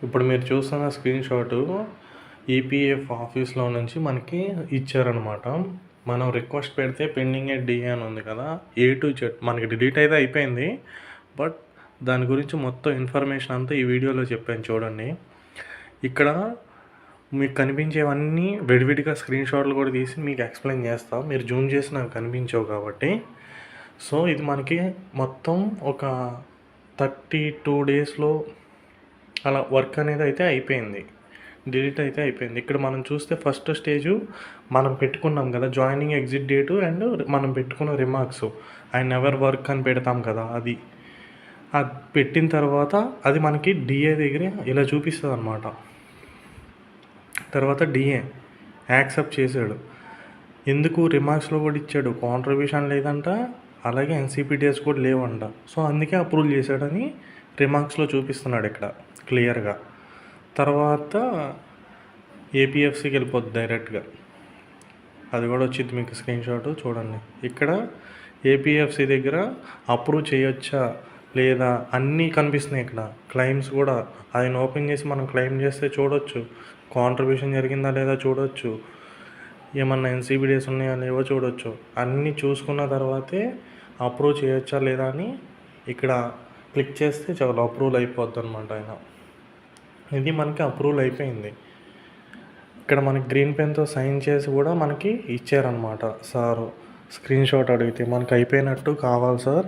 ఇప్పుడు మీరు చూస్తున్న స్క్రీన్ షాటు ఈపీఎఫ్ ఆఫీస్లో నుంచి మనకి ఇచ్చారనమాట. మనం రిక్వెస్ట్ పెడితే పెండింగ్ ఎట్ డిఏ అని ఉంది కదా, ఏ టు జెడ్ మనకి డిలీట్ అయితే అయిపోయింది. బట్ దాని గురించి మొత్తం ఇన్ఫర్మేషన్ అంతా ఈ వీడియోలో చెప్పాను చూడండి. ఇక్కడ మీకు కనిపించేవన్నీ విడివిడిగా స్క్రీన్ షాట్లు కూడా తీసి మీకు ఎక్స్ప్లెయిన్ చేస్తాం. మీరు జూమ్ చేసి నాకు కనిపించవు కాబట్టి. సో ఇది మనకి మొత్తం ఒక 32 డేస్లో అలా వర్క్ అనేది అయితే అయిపోయింది, డిలీట్ అయితే అయిపోయింది. ఇక్కడ మనం చూస్తే ఫస్ట్ స్టేజు మనం పెట్టుకున్నాం కదా జాయినింగ్ ఎగ్జిట్ డేటు అండ్ మనం పెట్టుకున్న రిమార్క్స్, ఐ నెవర్ వర్క్ అని పెడతాం కదా, అది పెట్టిన తర్వాత అది మనకి డిఏ దగ్గర ఇలా చూపిస్తుంది అనమాట. తర్వాత డిఏ యాక్సెప్ట్ చేశాడు. ఎందుకు రిమార్క్స్లో కూడా ఇచ్చాడు, కాంట్రిబ్యూషన్ లేదంట, అలాగే ఎన్సీపీటీఎస్ కూడా లేవంట. సో అందుకే అప్రూవ్ చేశాడని రిమార్క్స్లో చూపిస్తున్నాడు ఇక్కడ క్లియర్గా. తర్వాత ఏపీఎఫ్సీకి వెళ్ళిపోద్ది డైరెక్ట్గా, అది కూడా వచ్చింది మీకు స్క్రీన్ షాట్ చూడండి. ఇక్కడ ఏపీఎఫ్సీ దగ్గర అప్రూవ్ చేయొచ్చా లేదా అన్నీ కనిపిస్తున్నాయి. ఇక్కడ క్లెయిమ్స్ కూడా ఆయన ఓపెన్ చేసి మనం క్లెయిమ్ చేస్తే చూడొచ్చు, కాంట్రిబ్యూషన్ జరిగిందా లేదా చూడొచ్చు, ఏమన్నా ఎన్సీబీడీఎస్ ఉన్నాయా లేవో చూడొచ్చు. అన్నీ చూసుకున్న తర్వాతే అప్రూవ్ చేయొచ్చా లేదా అని ఇక్కడ క్లిక్ చేస్తే చాలా అప్రూవల్ అయిపోద్ది అనమాట. ఆయన ఇది మనకి అప్రూవల్ అయిపోయింది. ఇక్కడ మనకి గ్రీన్ పెన్తో సైన్ చేసి కూడా మనకి ఇచ్చారనమాట. సార్ స్క్రీన్ షాట్ అడిగితే మనకి అయిపోయినట్టు కావాలి సార్,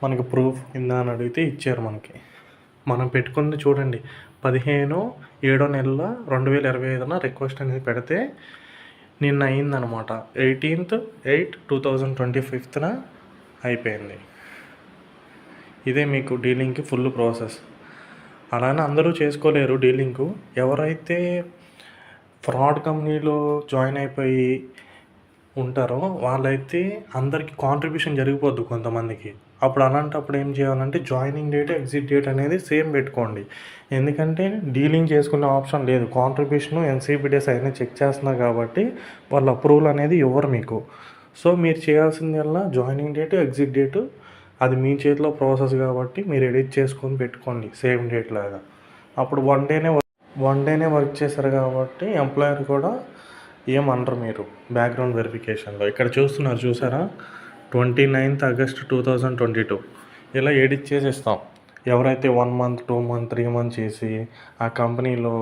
మనకి ప్రూఫ్ కింద అని అడిగితే ఇచ్చారు మనకి. మనం పెట్టుకుంది చూడండి 15/7/2025 రిక్వెస్ట్ అనేది పెడితే నిన్న అయిందనమాట. 18/8/2025 అయిపోయింది. ఇదే మీకు డీలింగ్కి ఫుల్ ప్రాసెస్. అలానే అందరూ చేసుకోలేరు డీలింగు. ఎవరైతే ఫ్రాడ్ కంపెనీలో జాయిన్ అయిపోయి ఉంటారో వాళ్ళైతే అందరికీ కాంట్రిబ్యూషన్ జరిగిపోద్దు కొంతమందికి. అప్పుడు అలాంటప్పుడు ఏం చేయాలంటే జాయినింగ్ డేట్ ఎగ్జిట్ డేట్ అనేది సేమ్ పెట్టుకోండి. ఎందుకంటే డీలింగ్ చేసుకునే ఆప్షన్ లేదు, కాంట్రిబ్యూషను ఎన్సీబీడీఎస్ అయినా చెక్ చేస్తున్నారు కాబట్టి వాళ్ళ అప్రూవల్ అనేది ఇవ్వరు మీకు. సో మీరు చేయాల్సిందల్లా జాయినింగ్ డేటు ఎగ్జిట్ డేటు అది మీ చేతిలో ప్రాసెస్ కాబట్టి మీరు ఎడిట్ చేసుకొని పెట్టుకోండి సేమ్ డేట్ లాగా. అప్పుడు వన్ డేనే వర్క్ చేశారు కాబట్టి ఎంప్లాయర్ కూడా ఏమనరు మీరు బ్యాక్గ్రౌండ్ వెరిఫికేషన్లో. ఇక్కడ చూస్తున్నారు చూసారా, 29th August 2022 ఇలా ఎడిట్ చేసి ఇస్తాం. ఎవరైతే 1 month 2 month 3 month చేసి ఆ కంపెనీలో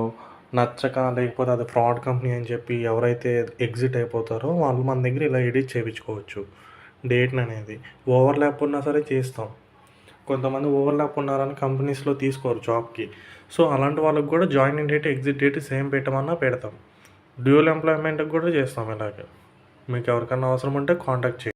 నచ్చక లేకపోతే అది ఫ్రాడ్ కంపెనీ అని చెప్పి ఎవరైతే ఎగ్జిట్ అయిపోతారో వాళ్ళు మన దగ్గర ఇలా ఎడిట్ చేయించుకోవచ్చు డేట్ని అనేది. ఓవర్లాప్ ఉన్నా సరే చేస్తాం. కొంతమంది ఓవర్లాప్ ఉన్నారని కంపెనీస్లో తీసుకోరు జాబ్కి. సో అలాంటి వాళ్ళకి కూడా joining date exit date same పెట్టమన్నా పెడతాం. డ్యూయల్ ఎంప్లాయ్మెంట్కి కూడా చేస్తాం ఇలాగే. మీకు ఎవరికన్నా అవసరం ఉంటే కాంటాక్ట్ చేయండి.